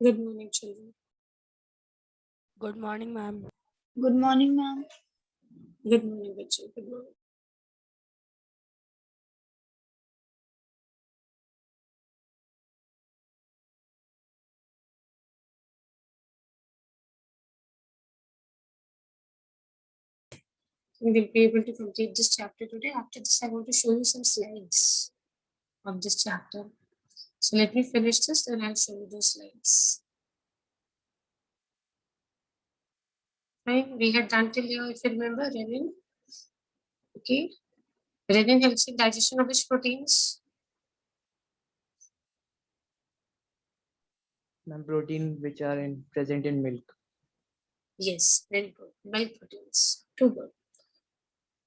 Good morning, children. Good morning, ma'am. Good morning, ma'am. Good morning, Rachel. Good morning. We will be able to complete this chapter today. After this, I want to show you some slides of this chapter. So let me finish this, then I'll show you those slides. Fine. We had done till here, if you remember, renin. Okay. Renin helps in digestion of which proteins? Protein which are present in milk. Yes, very good. Milk proteins. Too good.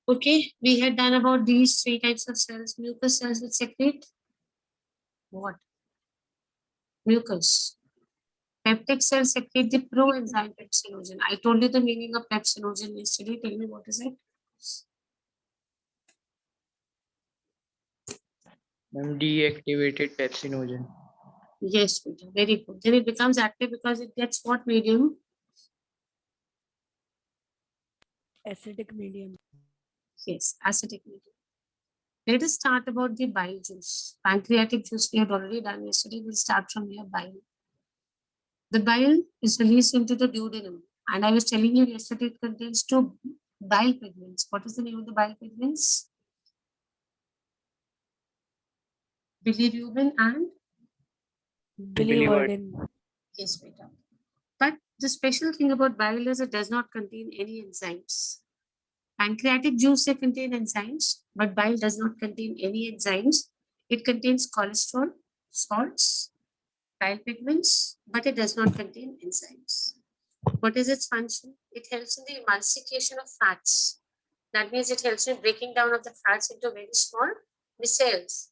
Okay, we had done about these three types of cells. Mucous cells which secrete what? Mucus. Peptic cells secrete the proenzyme pepsinogen. I told you the meaning of pepsinogen yesterday. Tell me what is it? Deactivated pepsinogen. Yes, Peter. Very good. Then it becomes active because it gets what medium? Acidic medium. Yes, acidic medium. Let us start about the bile juice. Pancreatic juice we had already done yesterday. We'll start from here. Bile. The bile is released into the duodenum. And I was telling you yesterday it contains two bile pigments. What is the name of the bile pigments? Bilirubin and Biliverdin. yes, beta. But the special thing about bile is it does not contain any enzymes. Pancreatic juice they contain enzymes, but bile does not contain any enzymes. It contains cholesterol, salts, bile pigments, but it does not contain enzymes. What is its function? It helps in the emulsification of fats. That means it helps in breaking down of the fats into very small micelles.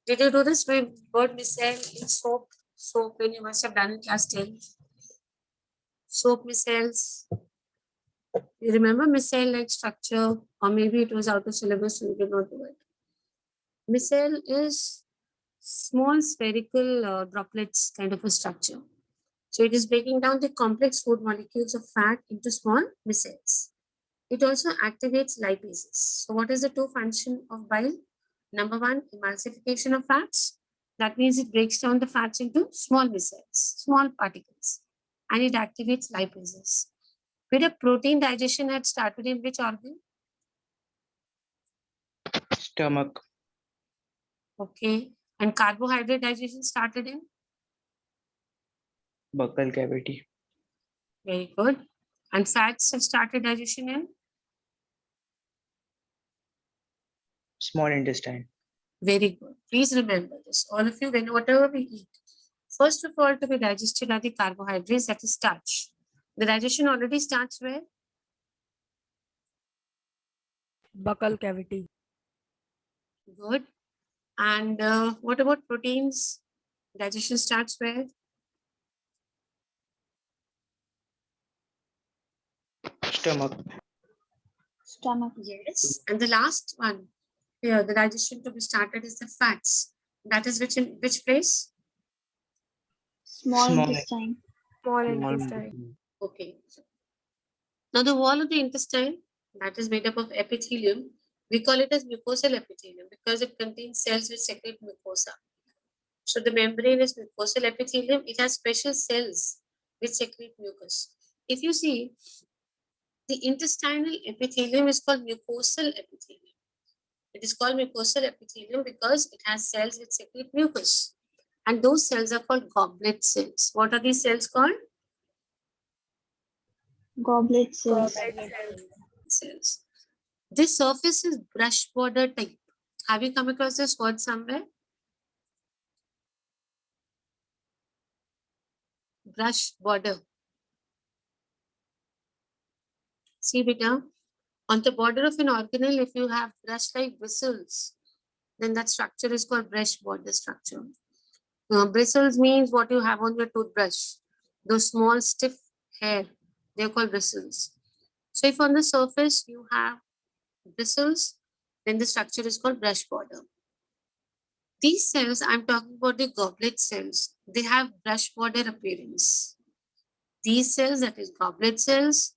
Did you do this with word micelle in soap? Soap when you must have done in class 10. Soap micelles. You remember micelle like structure, or maybe it was out of syllabus, so you did not do it. Micelle is small spherical droplets kind of a structure. So it is breaking down the complex food molecules of fat into small micelles. It also activates lipases. So what is the two function of bile? Number one, emulsification of fats. That means it breaks down the fats into small micelles, small particles, and it activates lipases. With a protein digestion had started in which organ? Stomach. Okay. And carbohydrate digestion started in? Buccal cavity. Very good. And fats have started digestion in? Small intestine. Very good. Please remember this. All of you, when whatever we eat, first of all, to be digested are the carbohydrates, that is starch. The digestion already starts where? Buccal cavity. Good. And what about proteins? Digestion starts where? Stomach. Stomach. Yes. And the last one, here, the digestion to be started is the fats. That is which in which place? Small Small. intestine. Small Small intestine. Okay. Now the wall of the intestine that is made up of epithelium, we call it as mucosal epithelium because it contains cells which secrete mucosa. So the membrane is mucosal epithelium. It has special cells which secrete mucus. If you see, the intestinal epithelium is called mucosal epithelium. It is called mucosal epithelium because it has cells which secrete mucus. And those cells are called goblet cells. What are these cells called? Goblet cells. Cells. This surface is brush border type. Have you come across this word somewhere? Brush border. See, beta, on the border of an organelle, if you have brush-like bristles, then that structure is called brush border structure. Bristles means what you have on your toothbrush. Those small stiff hair, they're called bristles. So if on the surface you have bristles, then the structure is called brush border. These cells, I'm talking about the goblet cells. they have brush border appearance. These cells, that is goblet cells,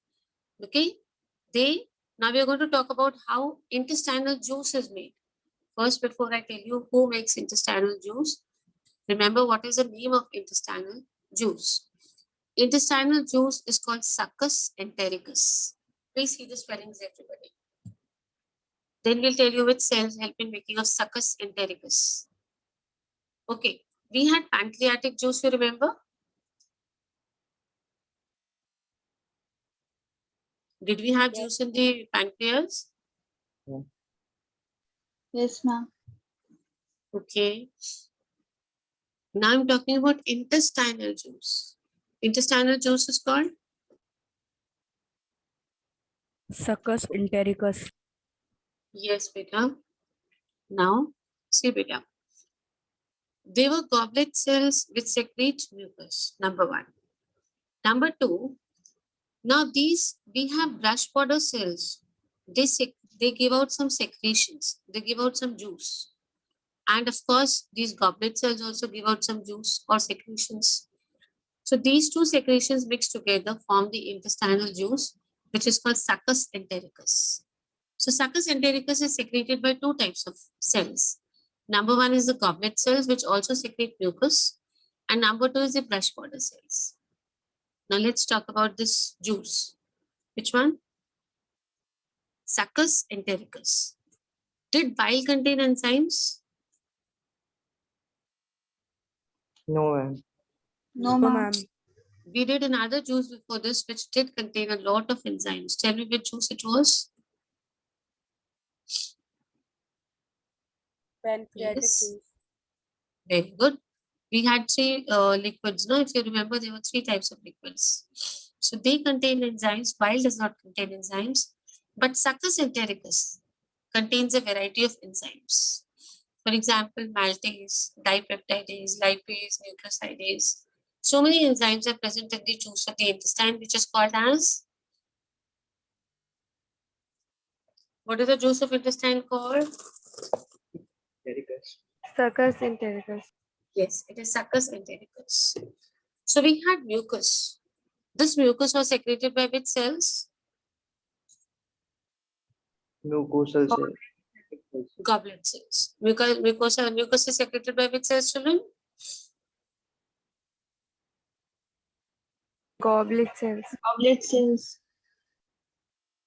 okay, now we are going to talk about how intestinal juice is made. First, before I tell you who makes intestinal juice, remember what is the name of intestinal juice. Intestinal juice is called succus entericus. Please see the spellings, everybody. Then we'll tell you which cells help in making of succus entericus. Okay, we had pancreatic juice, you remember? Did we have juice in the pancreas? Yes, ma'am. Okay. Now I'm talking about intestinal juice. Intestinal juice is called? Succus entericus. Yes, beta. Now, see, beta. They were goblet cells which secrete mucus, number one. Number two, now these, we have brush border cells. They give out some secretions. They give out some juice. And of course, these goblet cells also give out some juice or secretions. So these two secretions mixed together form the intestinal juice, which is called succus entericus. So succus entericus is secreted by two types of cells. Number one is the goblet cells, which also secrete mucus. And number two is the brush border cells. Now let's talk about this juice. Which one? Succus entericus. Did bile contain enzymes? No, ma'am. No, No, ma'am. ma'am. We did another juice before this, which did contain a lot of enzymes. Tell me which juice it was. Pancreatic Yes. juice. Very good. We had three liquids. No, if you remember, there were three types of liquids. So they contain enzymes. Bile does not contain enzymes, but succus entericus contains a variety of enzymes. For example, maltase, dipeptidase, lipase, nucleosidase. So many enzymes are present in the juice of the intestine, which is called as, what is the juice of intestine called? Very good. Succus entericus. Yes, it is succus entericus. So we had mucus. This mucus was secreted by which cells? Mucosal cell. Goblet cells. Mucus is secreted by which cells, children? Goblet cells. Goblet cells.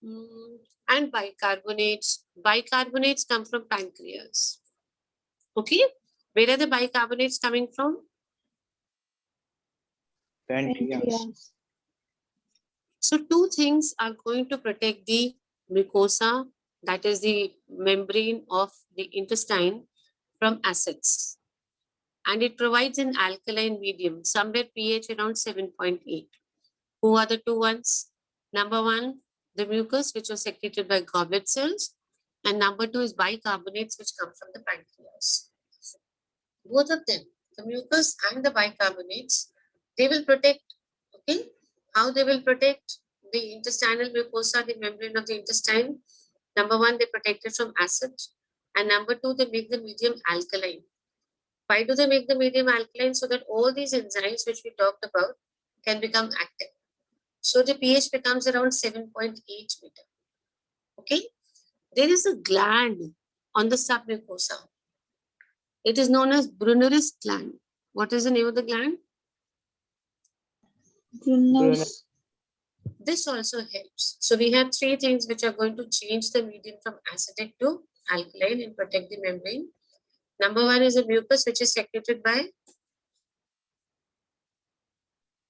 And bicarbonates. Bicarbonates come from pancreas. Okay? Where are the bicarbonates coming from? Pancreas. Pancreas. So two things are going to protect the mucosa, that is the membrane of the intestine, from acids. And it provides an alkaline medium, somewhere pH around 7.8. Who are the two ones? Number one, the mucus, which was secreted by goblet cells. And number two is bicarbonates, which come from the pancreas. Both of them, the mucus and the bicarbonates, they will protect, okay? How they will protect the intestinal mucosa, the membrane of the intestine? Number one, they protect it from acid. And number two, they make the medium alkaline. Why do they make the medium alkaline? So that all these enzymes which we talked about can become active. So the pH becomes around 7.8 meter. Okay. There is a gland on the submucosa. It is known as Brunner's gland. What is the name of the gland? Brunner's. This also helps. So we have three things which are going to change the medium from acidic to alkaline and protect the membrane. Number one is the mucus, which is secreted by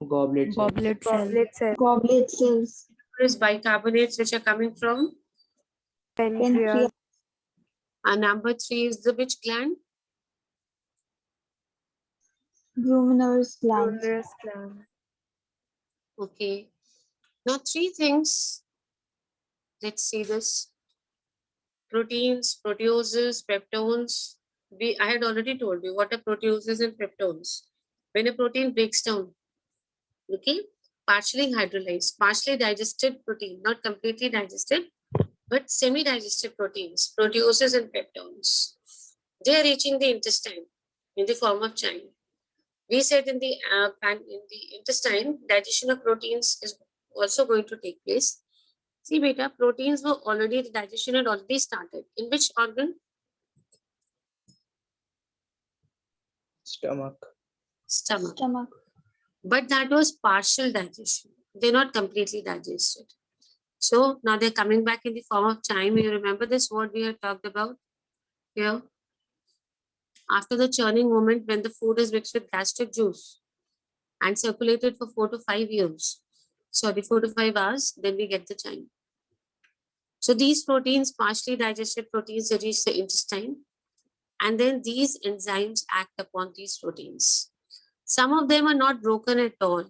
Goblet cell. Goblet cell. Goblet cells. is bicarbonates, which are coming from. Pancreas. And number three is the which gland? Brunner's gland. Okay. Now three things. Let's see this. Proteins, proteoses, peptones. I had already told you what are proteoses and peptones. When a protein breaks down, okay, partially hydrolyzed, partially digested protein, not completely digested, but semi-digested proteins, proteoses and peptones. They are reaching the intestine in the form of chyme. We said in the intestine, digestion of proteins is also going to take place. See, beta, proteins were already, the digestion had already started. In which organ? Stomach. Stomach. Stomach. But that was partial digestion. They're not completely digested. So now they're coming back in the form of chyme. You remember this, what we had talked about here? After the churning moment, when the food is mixed with gastric juice and circulated for 4 to 5 years, sorry, 4 to 5 hours, then we get the chyme. So these proteins, partially digested proteins, they reach the intestine, and then these enzymes act upon these proteins. Some of them are not broken at all,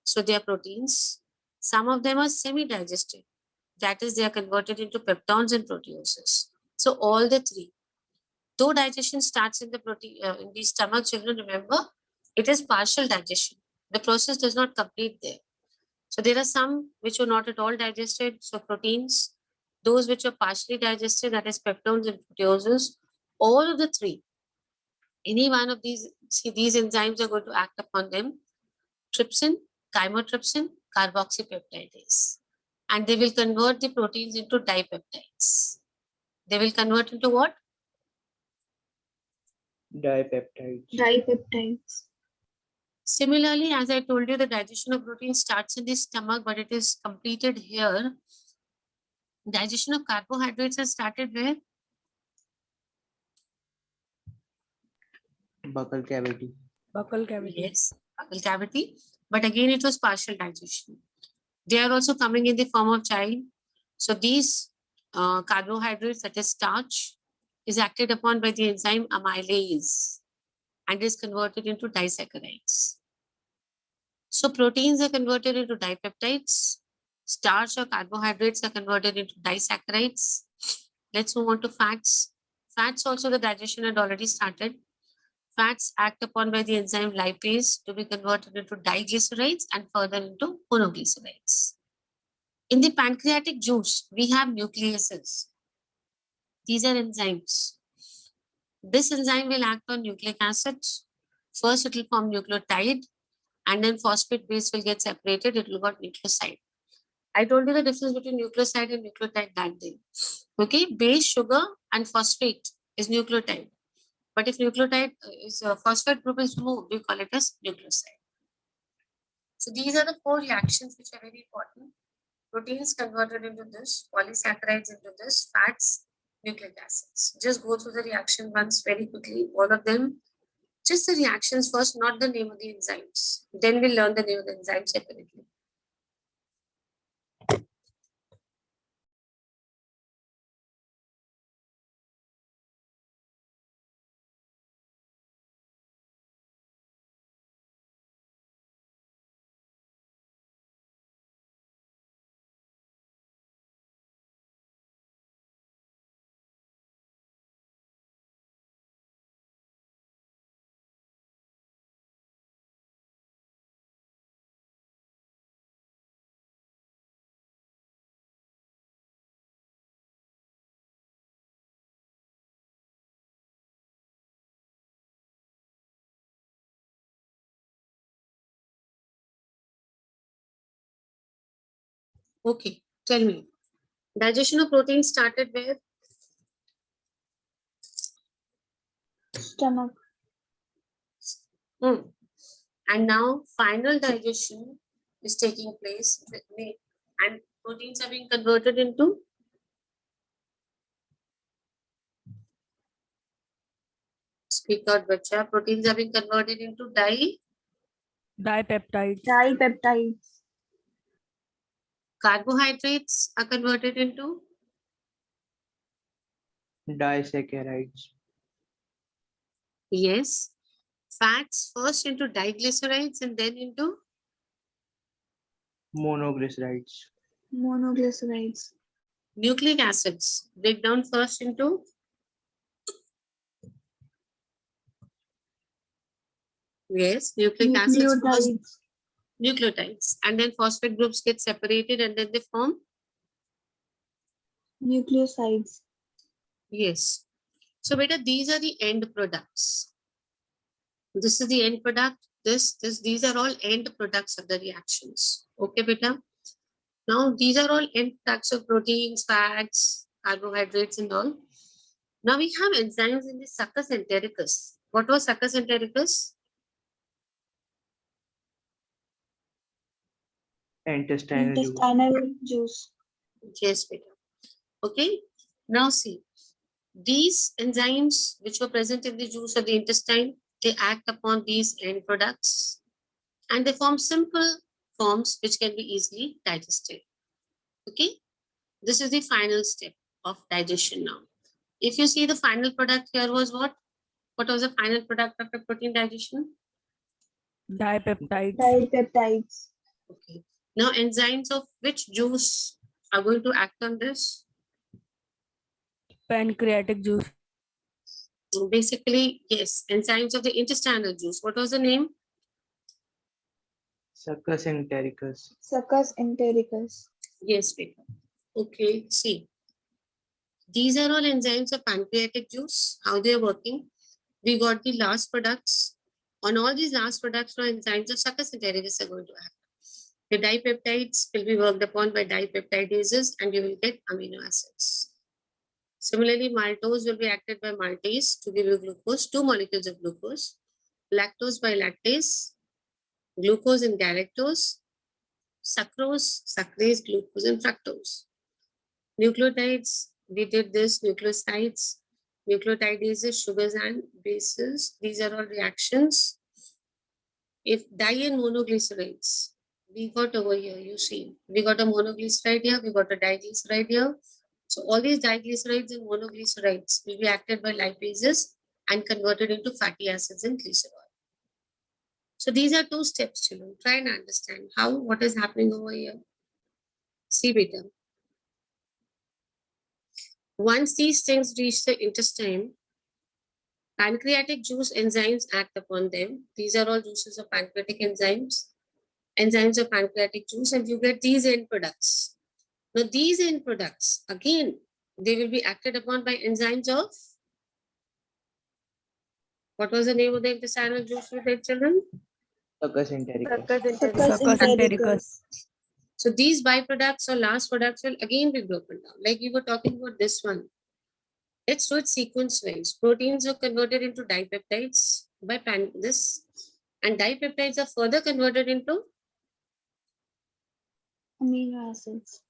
so they are proteins. Some of them are semi-digested, that is, they are converted into peptones and proteoses. So all the three. Though digestion starts in the in the stomach, children, remember, it is partial digestion. The process does not complete there. So there are some which are not at all digested, so proteins. Those which are partially digested, that is peptones and proteoses. All of the three, any one of these, see, these enzymes are going to act upon them. Trypsin, chymotrypsin, carboxypeptidase. And they will convert the proteins into dipeptides. They will convert into what? Dipeptides. Dipeptides. Similarly, as I told you, the digestion of protein starts in the stomach, but it is completed here. Digestion of carbohydrates has started where? Buccal cavity. Buccal cavity. Yes, buccal cavity. But again, it was partial digestion. They are also coming in the form of chyme. So these carbohydrates, that is starch, is acted upon by the enzyme amylase and is converted into disaccharides. So proteins are converted into dipeptides. Starch or carbohydrates are converted into disaccharides. Let's move on to fats. Fats also, the digestion had already started. Fats act upon by the enzyme lipase to be converted into diglycerides and further into monoglycerides. In the pancreatic juice, we have nucleases. These are enzymes. This enzyme will act on nucleic acids. First, it will form nucleotide, and then phosphate base will get separated. It will got nucleoside. I told you the difference between nucleoside and nucleotide that day. Okay, base, sugar, and phosphate is nucleotide. But if nucleotide is phosphate group is removed, we call it as nucleoside. So these are the 4 reactions which are very important. Proteins converted into this, polysaccharides into this, fats, nucleic acids. Just go through the reaction once very quickly, all of them. Just the reactions first, not the name of the enzymes. Then we'll learn the name of the enzymes separately. Okay, tell me. Digestion of protein started where? Stomach. And now final digestion is taking place and proteins are being converted into speak out, bacha. Proteins are being converted into Dipeptides. Dipeptides. carbohydrates are converted into Disaccharides. yes, fats first into diglycerides and then into Monoglycerides. Monoglycerides. nucleic acids. Break down first into yes, nucleic acids first, Nucleotides. nucleotides, and then phosphate groups get separated and then they form Nucleosides. yes. So beta, these are the end products. This is the end product. These are all end products of the reactions. Okay, beta. Now, these are all end products of proteins, fats, carbohydrates, and all. Now we have enzymes in the succus entericus. What was succus entericus? Intestinal juice. Intestinal juice. Yes, beta. Okay. Now see, these enzymes which were present in the juice of the intestine, they act upon these end products and they form simple forms which can be easily digested. Okay. This is the final step of digestion now. If you see the final product here was what? What was the final product of the protein digestion? Dipeptides. Dipeptides. Okay. Now enzymes of which juice are going to act on this? Pancreatic juice. Basically, yes, enzymes of the intestinal juice. What was the name? Succus entericus. Succus entericus. Yes, Peter. Okay, see. These are all enzymes of pancreatic juice, how they are working. We got the last products. On all these last products, no enzymes of succus entericus are going to act. The dipeptides will be worked upon by dipeptidases and you will get amino acids. Similarly, maltose will be acted by maltase to give you glucose, 2 molecules of glucose. Lactose by lactase, glucose and galactose, sucrose, sucrase, glucose and fructose. Nucleotides, we did this, nucleosides, nucleotidases, sugars and bases. These are all reactions. If di and monoglycerides, we got over here, you see, we got a monoglyceride here, we got a diglyceride here. So all these diglycerides and monoglycerides will be acted by lipases and converted into fatty acids and glycerol. So these are 2 steps, children. Try and understand what is happening over here. See beta. Once these things reach the intestine, pancreatic juice enzymes act upon them. These are all juices of pancreatic enzymes of pancreatic juice, and you get these end products. Now these end products, again, they will be acted upon by enzymes of, what was the name of the intestinal juice with their children? Succus entericus. Succus entericus. So these byproducts or last products will again be broken down. Like we were talking about this one. Let's do it sequence wise. Proteins are converted into dipeptides by this, and dipeptides are further converted into Amino acids.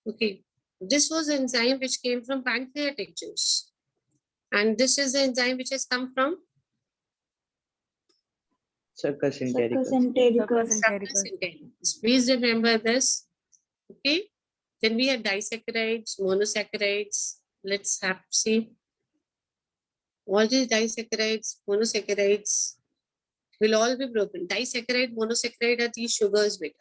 okay. This was the enzyme which came from pancreatic juice. And this is the enzyme which has come from Succus Succus entericus. entericus. succus entericus. Please remember this. Okay. Then we have disaccharides, monosaccharides. Let's see. All these disaccharides, monosaccharides will all be broken. Disaccharide, monosaccharide are these sugars, beta.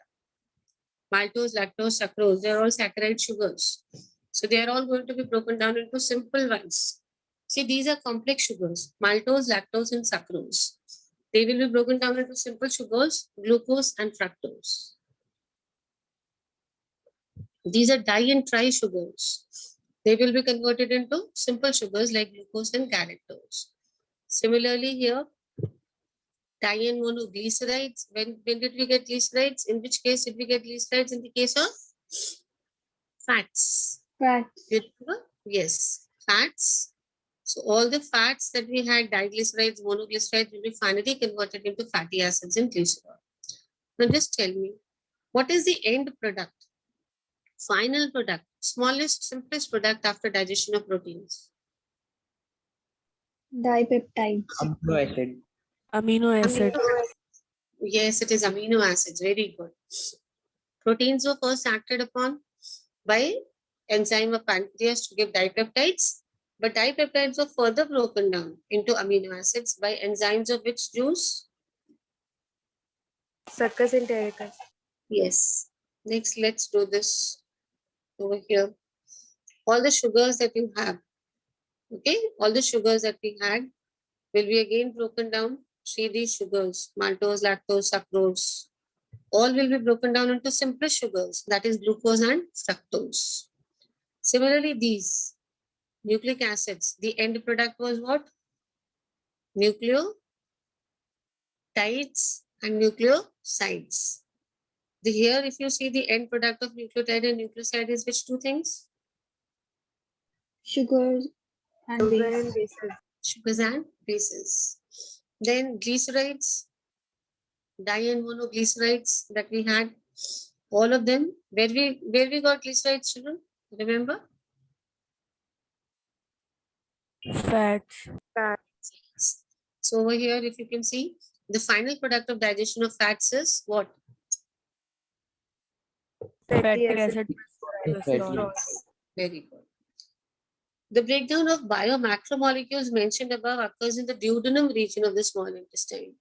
Maltose, lactose, sucrose, they are all saccharide sugars. So they are all going to be broken down into simple ones. See, these are complex sugars, maltose, lactose, and sucrose. They will be broken down into simple sugars, glucose and fructose. These are di and tri sugars. They will be converted into simple sugars like glucose and galactose. Similarly here, di and monoglycerides. When did we get glycerides? In which case did we get glycerides? In the case of fats. Fats. Yes, fats. So all the fats that we had, diglycerides, monoglycerides, will be finally converted into fatty acids and glycerol. Now just tell me, what is the end product? Final product, smallest, simplest product after digestion of proteins. Dipeptides. Amino acid. Amino acid. Yes, it is amino acids. Very good. Proteins were first acted upon by enzyme of pancreas to give dipeptides, but dipeptides were further broken down into amino acids by enzymes of which juice? Succus entericus. Yes. Next, let's do this over here. All the sugars that you have, okay, all the sugars that we had will be again broken down. See these sugars, maltose, lactose, sucrose, all will be broken down into simple sugars, that is glucose and fructose. Similarly, these nucleic acids, the end product was what? nucleotides and nucleosides. Here, if you see the end product of nucleotide and nucleoside is which two things? Sugars and base. Sugars and bases. Then glycerides, di and monoglycerides that we had, all of them. Where we got glycerides, children? Remember? Fats. So over here, if you can see, the final product of digestion of fats is what? Fatty acid. And fatty. Cholesterol. Very good. The breakdown of biomacromolecules mentioned above occurs in the duodenum region of the small intestine.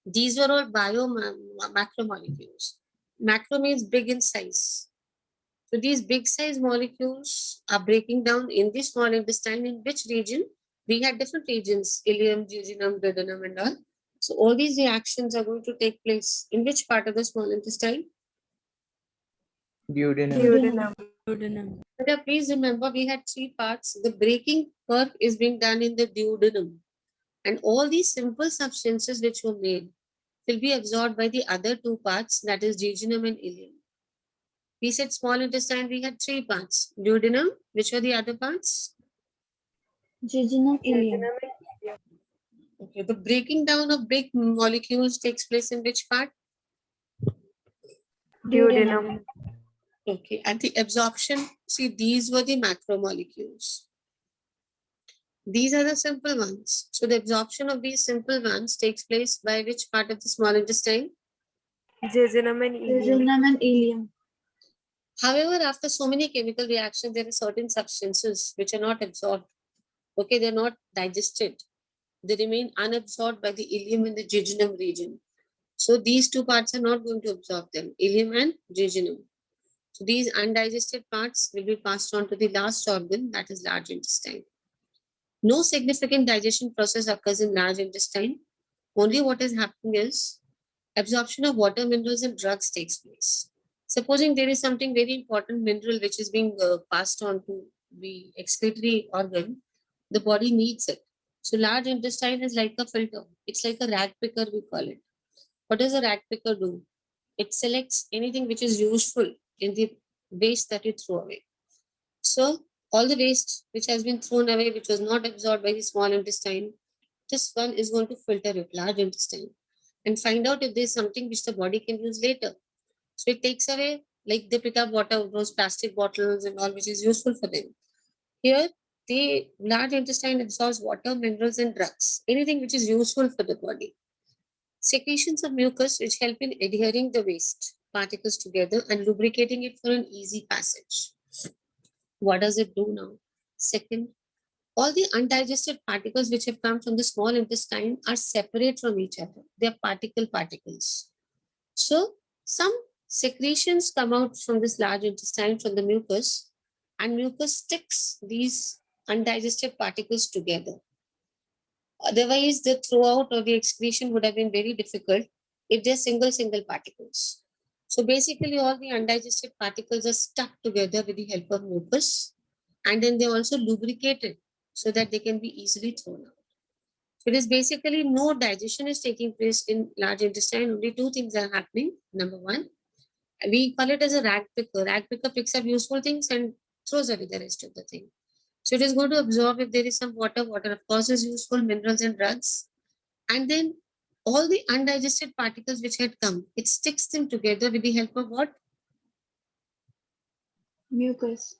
These were all biomacromolecules. Macro means big in size. So these big size molecules are breaking down in the small intestine. In which region? We had different regions, ileum, jejunum, duodenum and all. So all these reactions are going to take place in which part of the small intestine? Duodenum. Duodenum. But please remember, we had three parts. The breaking work is being done in the duodenum. And all these simple substances which were made will be absorbed by the other two parts, that is jejunum and ileum. We said small intestine, we had three parts. Duodenum, which were the other parts? Jejunum, ileum. Okay, the breaking down of big molecules takes place in which part? Duodenum. Okay, and the absorption, see, these were the macromolecules. These are the simple ones. So the absorption of these simple ones takes place by which part of the small intestine? Jejunum and ileum. Jejunum and ileum. However, after so many chemical reactions, there are certain substances which are not absorbed. Okay, they're not digested. They remain unabsorbed by the ileum and the jejunum region. So these two parts are not going to absorb them, ileum and jejunum. So these undigested parts will be passed on to the last organ, that is large intestine. No significant digestion process occurs in large intestine. Only what is happening is absorption of water, minerals and drugs takes place. Supposing there is something very important mineral which is being passed on to the excretory organ, the body needs it. So large intestine is like a filter. It's like a rag picker, we call it. What does a rag picker do? It selects anything which is useful in the waste that you throw away. So all the waste which has been thrown away, which was not absorbed by the small intestine, this one is going to filter it, large intestine, and find out if there's something which the body can use later. So it takes away, like they pick up water, those plastic bottles and all, which is useful for them. Here, the large intestine absorbs water, minerals, and drugs, anything which is useful for the body. Secretions of mucus, which help in adhering the waste particles together and lubricating it for an easy passage. What does it do now? Second, all the undigested particles which have come from the small intestine are separate from each other. They are particles. So some secretions come out from this large intestine from the mucus, and mucus sticks these undigested particles together. Otherwise, the throwout or the excretion would have been very difficult if they're single particles. So basically, all the undigested particles are stuck together with the help of mucus, and then they also lubricated so that they can be easily thrown out. So it is basically no digestion is taking place in large intestine. Only two things are happening. Number one, we call it as a rag picker. Rag picker picks up useful things and throws away the rest of the thing. So it is going to absorb if there is some water. Water, of course, is useful, minerals and drugs. And then all the undigested particles which had come, it sticks them together with the help of what? Mucus.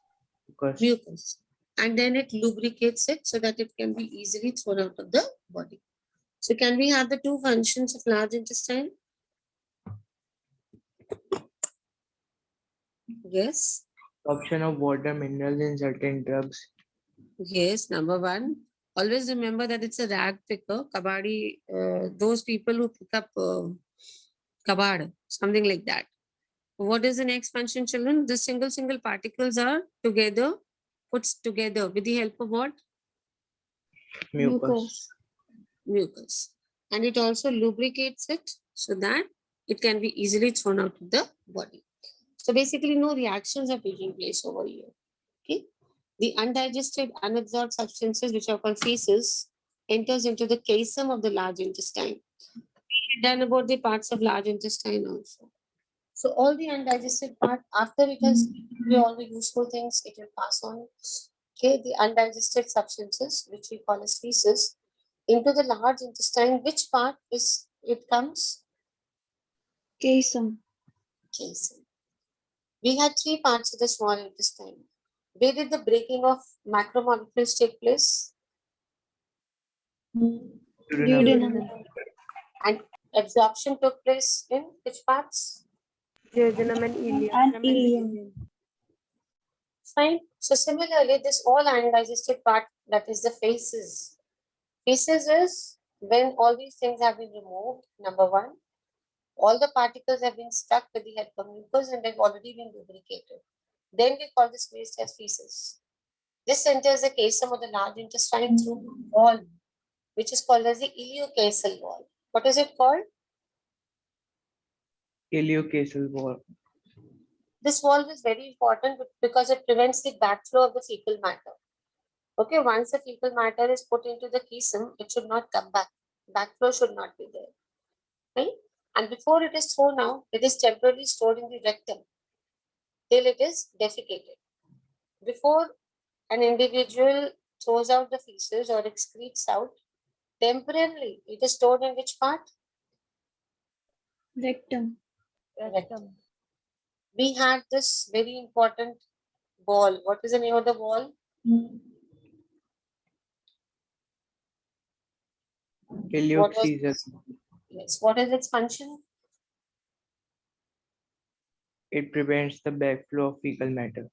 Mucus. And then it lubricates it so that it can be easily thrown out of the body. So can we have the two functions of large intestine? Yes. Absorption of water, minerals and certain drugs. Yes, number one. Always remember that it's a rag picker, kabadi, those people who pick up kabad, something like that. What is the next function, children? The single particles are together, put together with the help of what? Mucus. Mucus. And it also lubricates it so that it can be easily thrown out of the body. So basically, no reactions are taking place over here. Okay. The undigested, unabsorbed substances, which are called feces, enters into the caseum of the large intestine. Then about the parts of large intestine also. So all the undigested part, after it has we all the useful things, it will pass on. Okay, the undigested substances, which we call as feces, into the large intestine. Which part is it comes? Caseum. Caseum. We had three parts of the small intestine. Where did the breaking of macromolecules take place? Duodenum. And absorption took place in which parts? Jejunum and ileum. And ileum. Fine. So similarly, this all undigested part, that is the feces. Feces is when all these things have been removed, number one. All the particles have been stuck with the help of mucus and they've already been lubricated. Then we call this waste as feces. This enters the caseum of the large intestine through wall, which is called as the ileocacal wall. What is it called? Ileocacal wall. This wall is very important because it prevents the backflow of the fecal matter. Okay, once the fecal matter is put into the caseum, it should not come back. Backflow should not be there. Right? And before it is thrown out, it is temporarily stored in the rectum till it is defecated. Before an individual throws out the feces or excretes out, temporarily it is stored in which part? Rectum. Rectum. We had this very important ball. What is the name of the ball? Ileocaesar. Yes. What is its function? It prevents the backflow of fecal matter.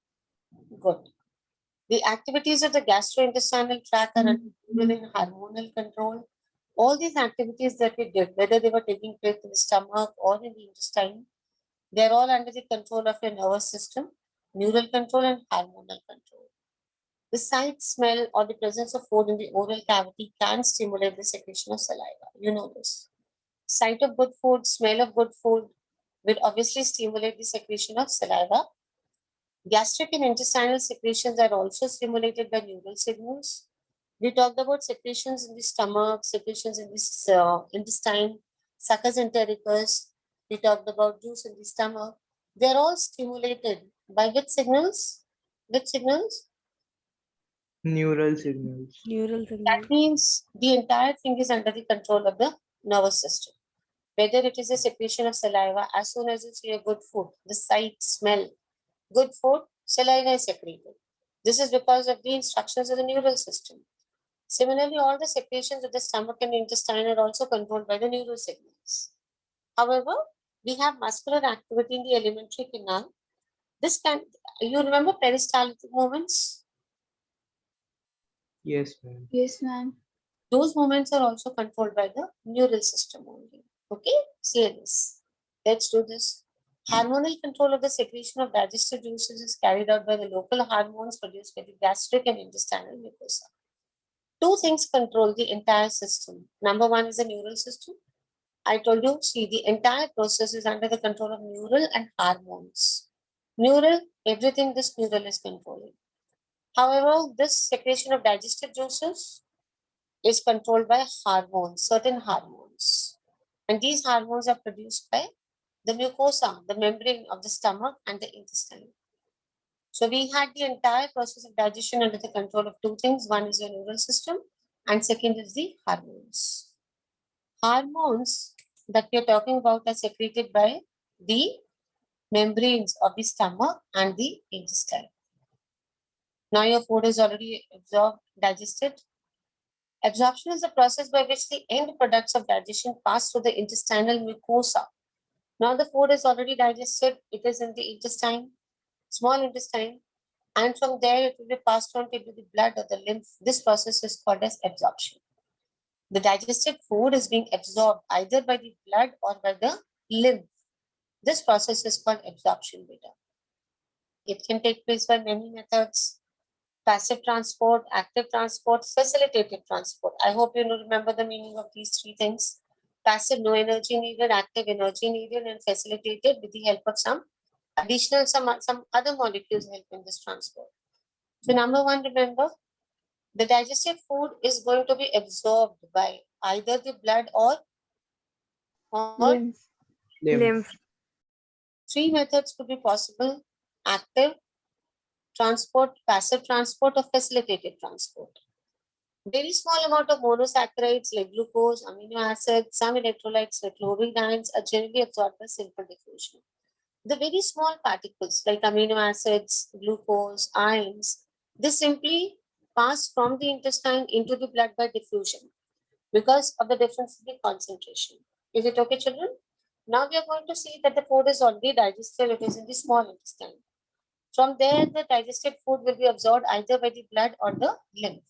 Good. The activities of the gastrointestinal tract are within hormonal control. All these activities that we did, whether they were taking place in the stomach or in the intestine, they're all under the control of your nervous system, neural control and hormonal control. The sight, smell, or the presence of food in the oral cavity can stimulate the secretion of saliva. You know this. Sight of good food, smell of good food will obviously stimulate the secretion of saliva. Gastric and intestinal secretions are also stimulated by neural signals. We talked about secretions in the stomach, secretions in the intestine, succus entericus. We talked about juice in the stomach. They're all stimulated by which signals? Which signals? Neural signals. Neural signal. That means the entire thing is under the control of the nervous system. Whether it is a secretion of saliva, as soon as you see a good food, the sight, smell, good food, saliva is secreted. This is because of the instructions of the neural system. Similarly, all the secretions of the stomach and intestine are also controlled by the neural signals. However, we have muscular activity in the alimentary canal. This can, you remember peristaltic movements? Yes, ma'am. Yes, ma'am. Those movements are also controlled by the neural system only. Okay, see this. Let's do this. Hormonal control of the secretion of digestive juices is carried out by the local hormones produced by the gastric and intestinal mucosa. Two things control the entire system. Number one is the neural system. I told you, see, the entire process is under the control of neural and hormones. Neural, everything this neural is controlling. However, this secretion of digestive juices is controlled by hormones, certain hormones. And these hormones are produced by the mucosa, the membrane of the stomach and the intestine. So we had the entire process of digestion under the control of two things. One is your neural system and second is the hormones. Hormones that we are talking about are secreted by the membranes of the stomach and the intestine. Now your food is already absorbed, digested. Absorption is the process by which the end products of digestion pass through the intestinal mucosa. Now the food is already digested, it is in the intestine, small intestine, and from there it will be passed on into the blood or the lymph. This process is called as absorption. The digested food is being absorbed either by the blood or by the lymph. This process is called absorption beta. It can take place by many methods: passive transport, active transport, facilitated transport. I hope you remember the meaning of these three things. Passive, no energy needed; active, energy needed; and facilitated with the help of some additional, some other molecules help in this transport. So number one, remember, The digested food is going to be absorbed by either the blood or Lymph. Lymph. three methods could be possible: active transport, passive transport, or facilitated transport. Very small amount of monosaccharides like glucose, amino acids, some electrolytes like chloride ions are generally absorbed by simple diffusion. The very small particles like amino acids, glucose, ions, they simply pass from the intestine into the blood by diffusion because of the difference in the concentration. Is it okay, children? Now we are going to see that the food is already digested, it is in the small intestine. From there, the digested food will be absorbed either by the blood or the lymph.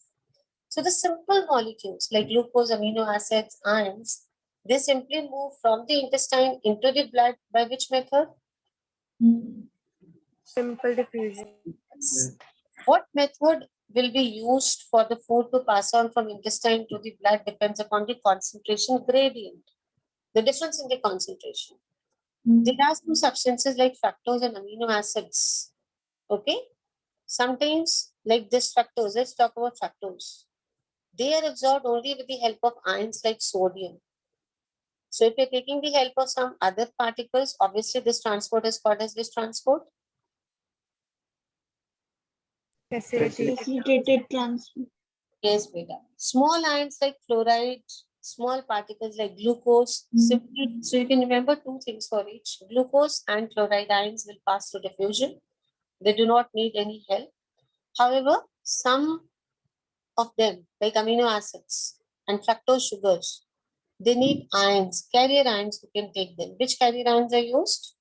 So the simple molecules like glucose, amino acids, ions, they simply move from the intestine into the blood by which method? Simple diffusion. What method will be used for the food to pass on from intestine to the blood depends upon the concentration gradient, the difference in the concentration. There are some substances like fructose and amino acids. Okay. Sometimes, like this fructose, let's talk about fructose. They are absorbed only with the help of ions like sodium. So if you're taking the help of some other particles, obviously this transport is called as this transport. Facilitated transport. Yes, beta. Small ions like fluoride, small particles like glucose, simply, so you can remember two things for each. Glucose and chloride ions will pass through diffusion. They do not need any help. However, some of them, like amino acids and fructose sugars, they need ions, carrier ions who can take them. Which carrier ions are used?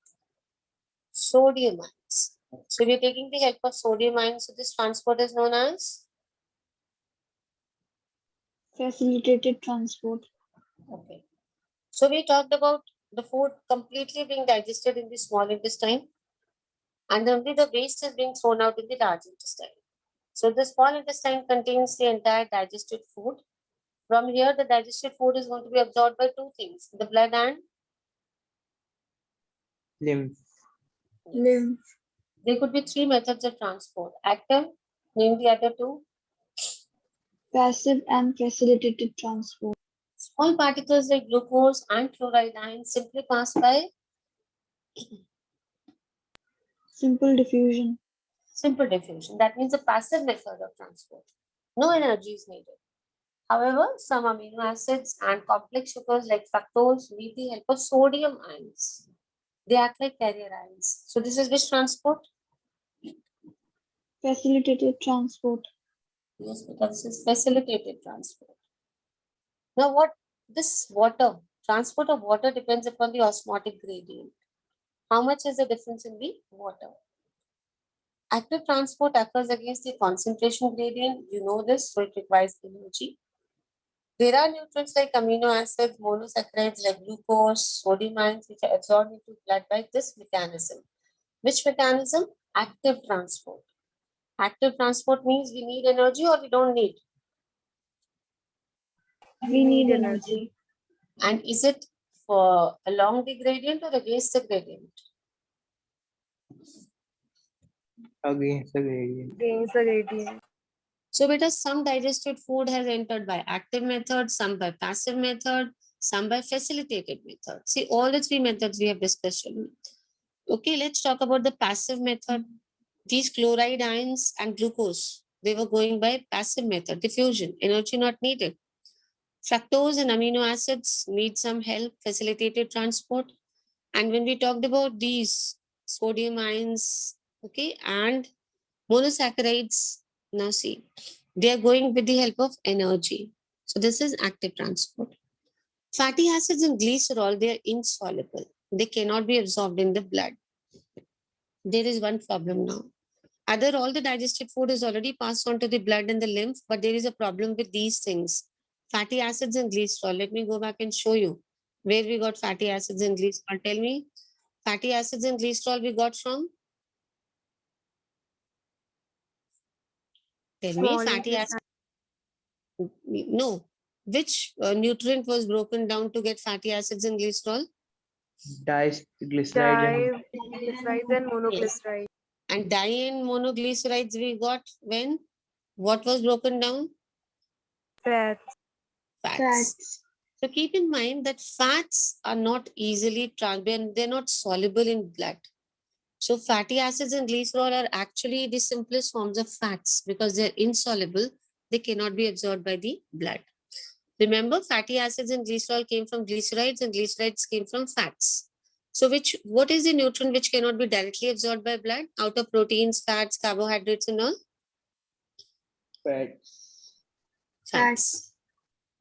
Sodium ions. So we are taking the help of sodium ions. So this transport is known as? Facilitated transport. Okay. So we talked about the food completely being digested in the small intestine and only the waste is being thrown out in the large intestine. So the small intestine contains the entire digested food. From here, the digested food is going to be absorbed by two things, the blood and Lymph. Lymph. there could be three methods of transport. Active, name the other two. Passive and facilitated transport. Small particles like glucose and chloride ions simply pass by Simple diffusion. simple diffusion. That means a passive method of transport. No energy is needed. However, some amino acids and complex sugars like fructose need the help of sodium ions. They act like carrier ions. So this is which transport? Facilitated transport. Yes, because this is facilitated transport. Now what this water, transport of water depends upon the osmotic gradient. How much is the difference in the water? Active transport occurs against the concentration gradient. You know this, so it requires energy. There are nutrients like amino acids, monosaccharides like glucose, sodium ions, which are absorbed into blood by this mechanism. Which mechanism? Active transport. Active transport means we need energy or we don't need. We need energy. And is it for along the gradient or against the gradient? Against the gradient. Against the gradient. So beta, some digested food has entered by active method, some by passive method, some by facilitated method. See, all the three methods we have discussed. Okay, let's talk about the passive method. These chloride ions and glucose, they were going by passive method, diffusion, energy not needed. Fructose and amino acids need some help, facilitated transport. And when we talked about these sodium ions, okay, and monosaccharides, now see, they are going with the help of energy. So this is active transport. Fatty acids and glycerol, they are insoluble. They cannot be absorbed in the blood. There is one problem now. Other, all the digested food is already passed on to the blood and the lymph, but there is a problem with these things. Fatty acids and glycerol. Let me go back and show you where we got fatty acids and glycerol. Tell me, fatty acids and glycerol we got from? Tell me, Small fatty intestine. acids. No. Which nutrient was broken down to get fatty acids and glycerol? Diglyceride. Diglycerides and monoglycerides. And di and monoglycerides we got when? What was broken down? Fats. Fats. Fats. So keep in mind that fats are not easily they're not soluble in blood. So fatty acids and glycerol are actually the simplest forms of fats because they're insoluble. They cannot be absorbed by the blood. Remember, fatty acids and glycerol came from glycerides and glycerides came from fats. So what is the nutrient which cannot be directly absorbed by blood out of proteins, fats, carbohydrates and all? Fats. Fats.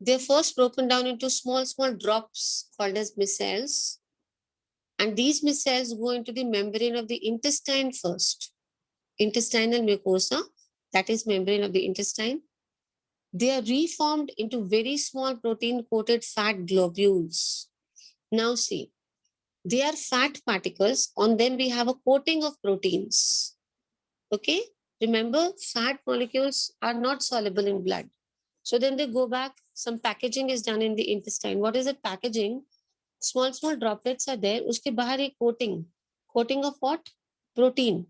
They're first broken down into small drops called as micelles. And these micelles go into the membrane of the intestine first. Intestinal mucosa, that is membrane of the intestine. They are reformed into very small protein-coated fat globules. Now see, they are fat particles. On them we have a coating of proteins. Okay? Remember, fat molecules are not soluble in blood. So then they go back, some packaging is done in the intestine. What is it packaging? Small droplets are there. Uske bahar a coating. Coating of what? Protein.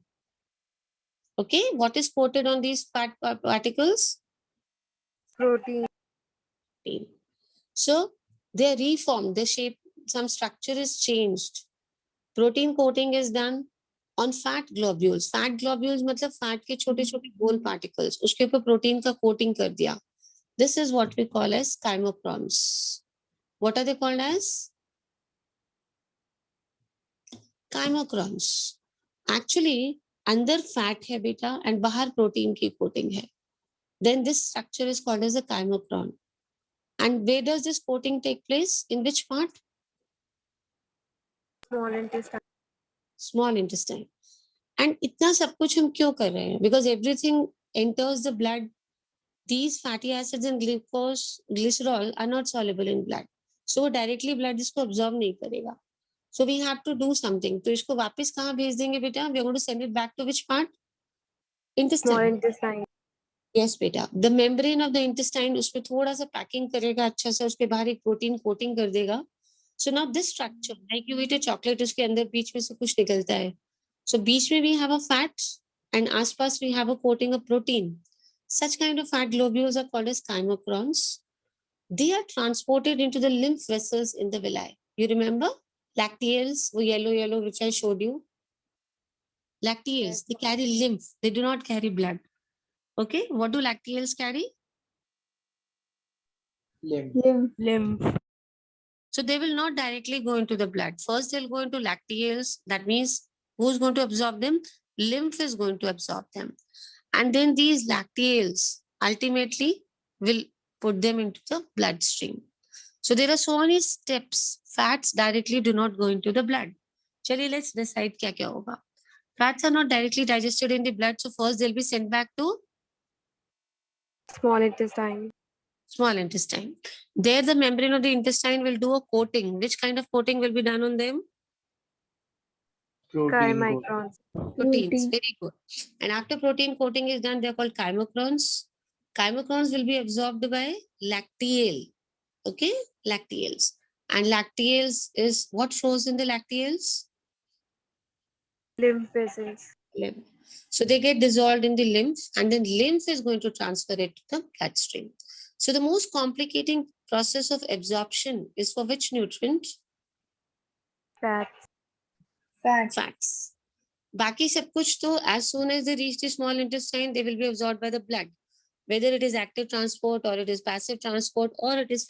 Okay, what is coated on these fat particles? Protein. Protein. So they are reformed, the shape, some structure is changed. Protein coating is done on fat globules. Fat globules मतलब fat के छोटे छोटे गोल particles. उसके ऊपर protein का coating कर दिया. This is what we call as chymochrons. What are they called as? Chymochrons. Actually, अंदर fat है बेटा and बाहर protein की coating है. Then this structure is called as a chymochron. And where does this coating take place? In which part? Small intestine. Small intestine. And इतना सब कुछ हम क्यों कर रहे हैं? Because everything enters the blood. These fatty acids and glycerol are not soluble in blood. So directly blood इसको absorb नहीं करेगा. So we have to do something. तो इसको वापस कहाँ भेज देंगे बेटा? We are going to send it back to which part? Intestine. Small intestine. Yes बेटा. The membrane of the intestine उसमें थोड़ा सा packing करेगा अच्छा सा, उसके बाहर एक protein coating कर देगा. So now this structure, like you eat a chocolate, उसके अंदर बीच में से कुछ निकलता है. So बीच में we have a fat and आसपास we have a coating of protein. Such kind of fat globules are called as chymochrons. They are transported into the lymph vessels in the villi. You remember? Lacteals, yellow, which I showed you. Lacteals, they carry lymph. They do not carry blood. Okay, what do lacteals carry? Lymph. Lymph. So they will not directly go into the blood. First, they'll go into lacteals. That means who's going to absorb them? Lymph is going to absorb them. And then these lacteals ultimately will put them into the bloodstream. So there are so many steps. Fats directly do not go into the blood. Chaliye, let's decide kya hoga. Fats are not directly digested in the blood. So first they'll be sent back to Small intestine. small intestine. There the membrane of the intestine will do a coating. Which kind of coating will be done on them? Protein. Chymochrons. Proteins. Protein. Very good. And after protein coating is done, they're called chymochrons. Chymochrons will be absorbed by lacteal. Okay, lacteals. And lacteals is what flows in the lacteals? Lymph vessels. Lymph. So they get dissolved in the lymph, and then lymph is going to transfer it to the bloodstream. So the most complicating process of absorption is for which nutrient? Fats. Fats. Fats. Baki sab kuch to, as soon as they reach the small intestine, they will be absorbed by the blood. Whether it is active transport or it is passive transport or it is